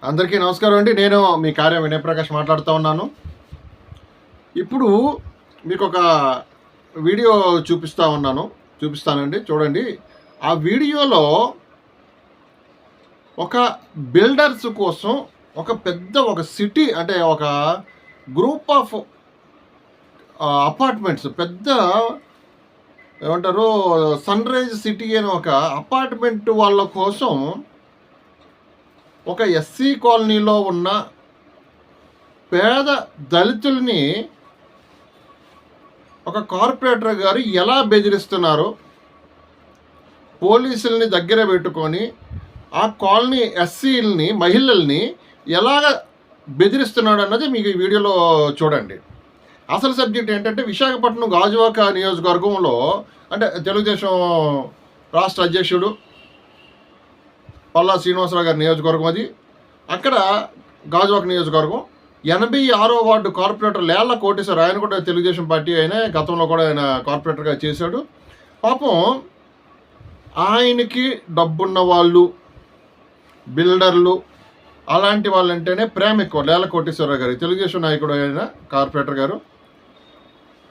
అందరికీ నమస్కారం అండి. నేను మీ కార్యం వినయ్ ప్రకాష్ మాట్లాడుతూ ఉన్నాను. ఇప్పుడు మీకు ఒక వీడియో చూపిస్తానండి, చూడండి. ఆ వీడియోలో ఒక బిల్డర్స్ కోసం ఒక సిటీ, అంటే ఒక గ్రూప్ ఆఫ్ అపార్ట్మెంట్స్, పెద్ద ఏమంటారు, సన్ రైజ్ సిటీ అని ఒక అపార్ట్మెంట్ వాళ్ళ కోసం ఒక ఎస్సీ కాలనీలో ఉన్న పేద దళితుల్ని ఒక కార్పొరేటర్ గారు ఎలా బెదిరిస్తున్నారు, పోలీసుల్ని దగ్గర పెట్టుకొని ఆ కాలనీ ఎస్సీలని, మహిళల్ని ఎలాగ బెదిరిస్తున్నాడు అన్నది మీకు ఈ వీడియోలో చూడండి. అసలు సబ్జెక్ట్ ఏంటంటే, విశాఖపట్నం గాజువాక నియోజకవర్గంలో, అంటే తెలుగుదేశం రాష్ట్ర అధ్యక్షుడు పల్లా శ్రీనివాసరావు గారి నియోజకవర్గం అది. అక్కడ గాజువాక నియోజకవర్గం 86వ వార్డు కార్పొరేటర్ లేళ్ల కోటేశ్వర, ఆయన కూడా తెలుగుదేశం పార్టీ, ఆయన గతంలో కూడా ఆయన కార్పొరేటర్గా చేశాడు. పాపం ఆయనకి డబ్బున్న వాళ్ళు, బిల్డర్లు, అలాంటి వాళ్ళంటేనే ప్రేమ ఎక్కువ. లేళ్ల కోటేశ్వరరావు గారు తెలుగుదేశం నాయకుడు, ఆయన కార్పొరేటర్ గారు.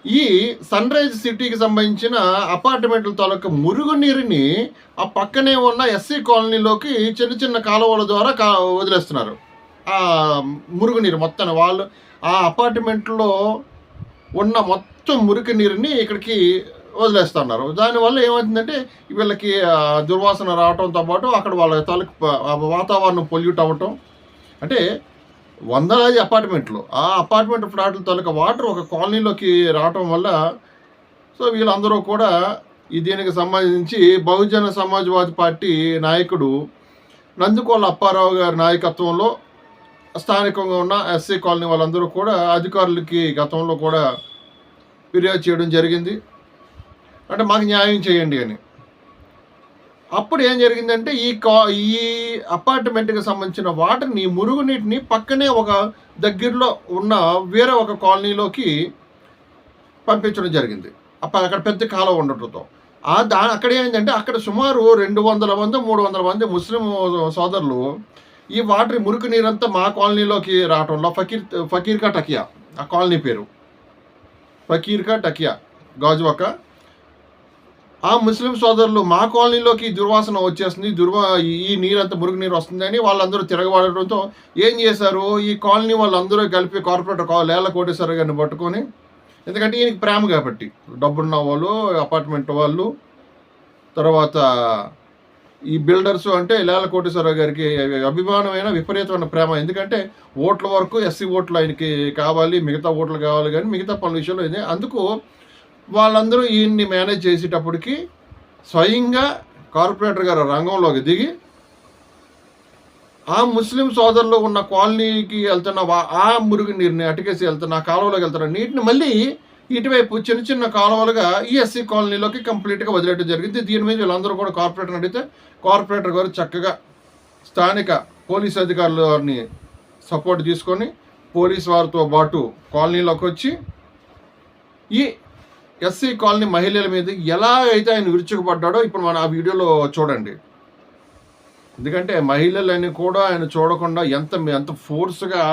ఈ సన్ రైజ్ సిటీకి సంబంధించిన అపార్ట్మెంట్ల తాలూకా మురుగునీరుని ఆ పక్కనే ఉన్న ఎస్సీ కాలనీలోకి చిన్న చిన్న కాలువల ద్వారా వదిలేస్తున్నారు. ఆ మురుగునీరు మొత్తం వాళ్ళు ఆ అపార్ట్మెంట్లో ఉన్న మొత్తం మురికి నీరుని ఇక్కడికి వదిలేస్తున్నారు. దానివల్ల ఏమవుతుందంటే, వీళ్ళకి దుర్వాసన రావడంతో పాటు అక్కడ వాళ్ళ తాలూకు వాతావరణం పొల్యూట్ అవ్వటం. అంటే వందలాది అపార్ట్మెంట్లు, ఆ అపార్ట్మెంట్ ఫ్లాట్ల తాలూకా వాటర్ ఒక కాలనీలోకి రావటం వల్ల, సో వీళ్ళందరూ కూడా దీనికి సంబంధించి బహుజన సమాజ్వాదీ పార్టీ నాయకుడు నందుకోళ్ళ అప్పారావు గారి నాయకత్వంలో స్థానికంగా ఉన్న ఎస్సీ కాలనీ వాళ్ళందరూ కూడా అధికారులకి గతంలో కూడా ఫిర్యాదు చేయడం జరిగింది. అంటే మాకు న్యాయం చేయండి అని. అప్పుడు ఏం జరిగిందంటే, ఈ అపార్ట్మెంట్కి సంబంధించిన వాటర్ని, మురుగునీటిని పక్కనే ఒక దగ్గరలో ఉన్న వేరే ఒక కాలనీలోకి పంపించడం జరిగింది. అక్కడ పెద్ద కాలువ ఉండటంతో అక్కడ ఏంటంటే, అక్కడ సుమారు 200 మంది 300 మంది ముస్లిం సోదరులు ఈ వాటర్ మురికి నీరంతా మా కాలనీలోకి రావటంలో, ఫకీర్ కా టకియా ఆ కాలనీ పేరు, ఫకీర్ కా టకియా గాజువాక, ఆ ముస్లిం సోదరులు మా కాలనీలోకి దుర్వాసన వచ్చేస్తుంది, ఈ నీరంతా మురుగు నీరు వస్తుందని వాళ్ళందరూ తిరగబడటంతో ఏం చేశారు, ఈ కాలనీ వాళ్ళందరూ కలిపి కార్పొరేటర్ లేళ్ల కోటేశ్వర గారిని పట్టుకొని, ఎందుకంటే ఈయనకి ప్రేమ కాబట్టి, డబ్బున్న వాళ్ళు, అపార్ట్మెంట్ వాళ్ళు, తర్వాత ఈ బిల్డర్స్ అంటే లేళ్ల కోటేశ్వరరావు గారికి అభిమానమైన విపరీతమైన ప్రేమ. ఎందుకంటే ఓట్ల వరకు ఎస్సీ ఓట్లు ఆయనకి కావాలి, మిగతా ఓట్లు కావాలి, కానీ మిగతా పనుల విషయంలో ఇది. అందుకు వాళ్ళందరూ ఈయన్ని మేనేజ్ చేసేటప్పటికి స్వయంగా కార్పొరేటర్ గారు రంగంలోకి దిగి ఆ ముస్లిం సోదరులు ఉన్న కాలనీకి వెళ్తున్న ఆ మురుగు నీరుని అటుకేసి వెళ్తున్న ఆ కాలువలోకి వెళ్తున్న నీటిని మళ్ళీ ఇటువైపు చిన్న చిన్న కాలువలుగా ఈ ఎస్సీ కాలనీలోకి కంప్లీట్గా వదిలేయడం జరిగింది. దీని మీద వీళ్ళందరూ కూడా కార్పొరేటర్ అడిగితే కార్పొరేటర్ గారు చక్కగా స్థానిక పోలీస్ అధికారులని సపోర్ట్ తీసుకొని పోలీస్ వారితో పాటు కాలనీలోకి వచ్చి ఈ ఎస్సీ కాలనీ మహిళల మీద ఎలా అయితే ఆయన విరుచుకుపడ్డాడో ఇప్పుడు మనం ఆ వీడియోలో చూడండి. ఎందుకంటే మహిళలని కూడా ఆయన చూడకుండా ఎంత ఫోర్స్గా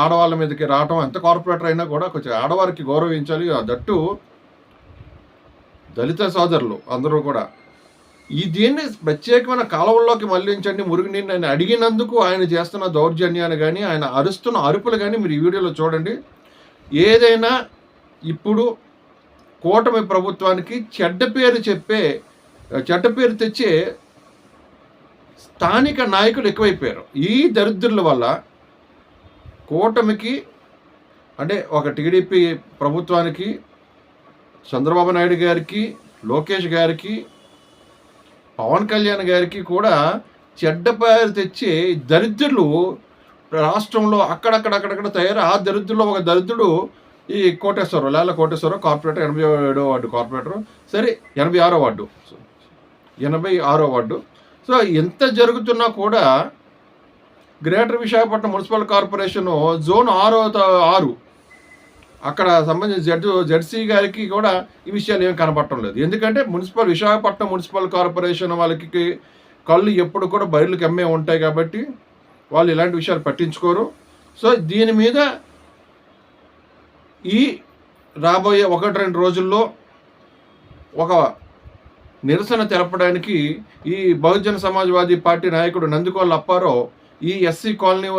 ఆడవాళ్ళ మీదకి రావటం, ఎంత కార్పొరేటర్ అయినా కూడా కొంచెం ఆడవారికి గౌరవించాలి. దట్టు దళిత సోదరులు అందరూ కూడా దీన్ని ప్రత్యేకమైన కాలువల్లోకి మళ్లించండి మురుగునీరుని ఆయన అడిగినందుకు ఆయన చేస్తున్న దౌర్జన్యాన్ని కానీ, ఆయన అరుస్తున్న అరుపులు కానీ మీరు ఈ వీడియోలో చూడండి. ఏదైనా ఇప్పుడు కూటమి ప్రభుత్వానికి చెడ్డ పేరు తెచ్చే స్థానిక నాయకులు ఎక్కువైపోయారు. ఈ దరిద్రుల వల్ల కూటమికి, అంటే ఒక టీడీపీ ప్రభుత్వానికి, చంద్రబాబు నాయుడు గారికి, లోకేష్ గారికి, పవన్ కళ్యాణ్ గారికి కూడా చెడ్డ పేరు తెచ్చే దరిద్రులు రాష్ట్రంలో అక్కడక్కడ తయారు. ఆ దరిద్రుల్లో ఒక దరిద్రుడు ఈ కోటేశ్వరరావు, లేళ్ల కోటేశ్వరరావు, కార్పొరేటర్, 87వ వార్డు కార్పొరేటర్, సరే 86వ వార్డు. సో ఎంత జరుగుతున్నా కూడా greater Visakhapatnam municipal corporation zone 6 అక్కడ సంబంధించి జడ్సీ గారికి కూడా ఈ విషయాలు ఏమి కనపడటం లేదు. ఎందుకంటే విశాఖపట్నం మున్సిపల్ కార్పొరేషన్ వాళ్ళకి కళ్ళు ఎప్పుడు కూడా బయలుకి అమ్మే ఉంటాయి కాబట్టి వాళ్ళు ఇలాంటి విషయాలు పట్టించుకోరు. సో దీని మీద ఈ రాబోయే 1-2 రోజుల్లో ఒక నిరసన తెలపడానికి ఈ బహుజన సమాజ్వాదీ పార్టీ నాయకుడు నందికొట్ల అప్పారావు ఈ ఎస్సీ కాలనీ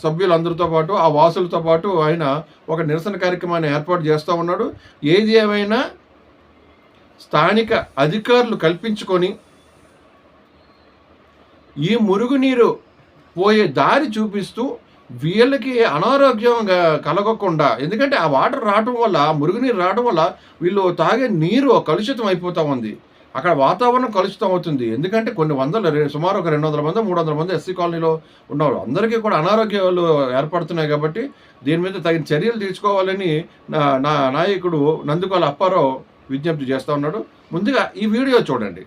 సభ్యులందరితో పాటు ఆ వాసులతో పాటు ఆయన ఒక నిరసన కార్యక్రమాన్ని ఏర్పాటు చేస్తూ ఉన్నాడు. ఏది ఏమైనా స్థానిక అధికారులు కల్పించుకొని ఈ మురుగునీరు పోయే దారి చూపిస్తూ వీళ్ళకి అనారోగ్యం కలగకుండా, ఎందుకంటే ఆ వాటర్ రావడం వల్ల, మురుగునీరు రావడం వల్ల వీళ్ళు తాగే నీరు కలుషితం అయిపోతూ ఉంది. అక్కడ వాతావరణం కలుషితం అవుతుంది. ఎందుకంటే కొన్ని సుమారు ఒక 200 మంది 300 మంది ఎస్సీ కాలనీలో ఉన్నవాళ్ళు అందరికీ కూడా అనారోగ్యాలు ఏర్పడుతున్నాయి. కాబట్టి దీని మీద తగిన చర్యలు తీసుకోవాలని నా నాయకుడు నందికొట్ల అప్పారావు విజ్ఞప్తి చేస్తూ ఉన్నాడు. ముందుగా ఈ వీడియో చూడండి.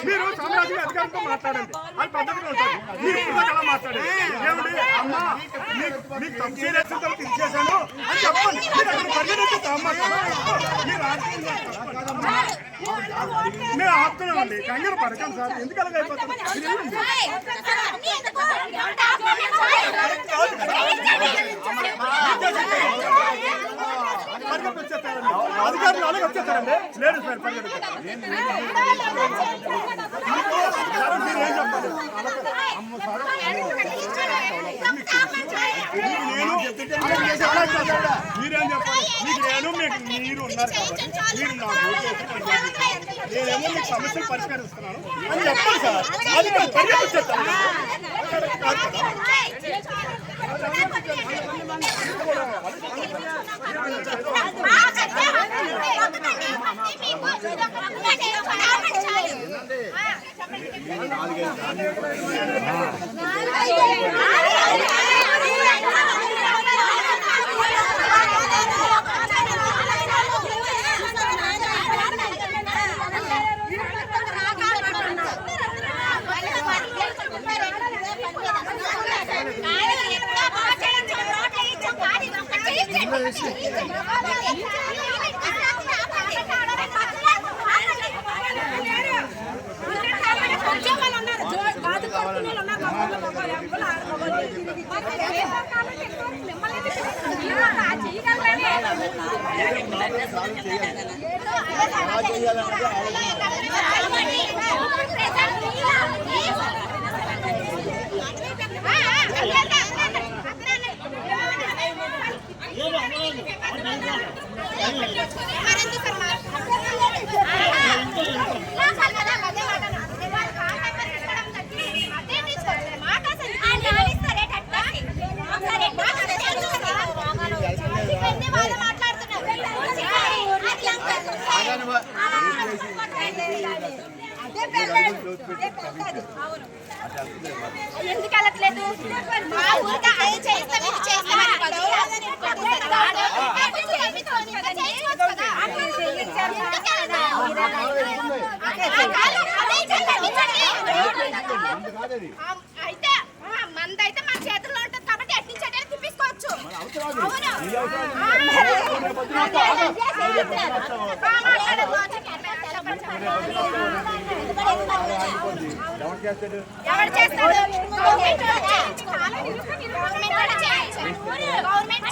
మీరు సామ్రాజ్య అధికారంతో మాట్లాడండి, అది పద్ధతిగా ఉంటుంది. మీరు ఎలా మాట్లాడండి, ఏమండి అమ్మా మీకు తప్పు చేయలేదు ఇచ్చేసాను అని చెప్పండి. మీరు అక్కడ పరిగెత్తుతా అమ్మ మేము ఆపుతున్నామండి. కంగారు పడకండి సార్, ఎందుకు అలాగ అయిపోతాం? పరిగెత్తి వచ్చేస్తారండి అధికారులు, అలాగే వచ్చేస్తారండి. లేదు సార్ పరిగెత్తి మీరేం చెప్పాలి? మీరేం చెప్పాలి? మీకు మీరు ఉన్నారు కాబట్టి మీరు నా నేనేమో మీకు సమస్యలు పరిష్కరిస్తున్నాను అని చెప్పండి సార్. అది పరిగెత్తి వచ్చేస్తాను. ఎందుకు వెళ్ళట్లేదు? అయితే మందైతే మన చేతుల్లో ఉంటుంది కాబట్టి ఎట్టించడానికి తిప్పించుకోవచ్చు. ఎవరు చేస్తారు? గవర్నమెంట్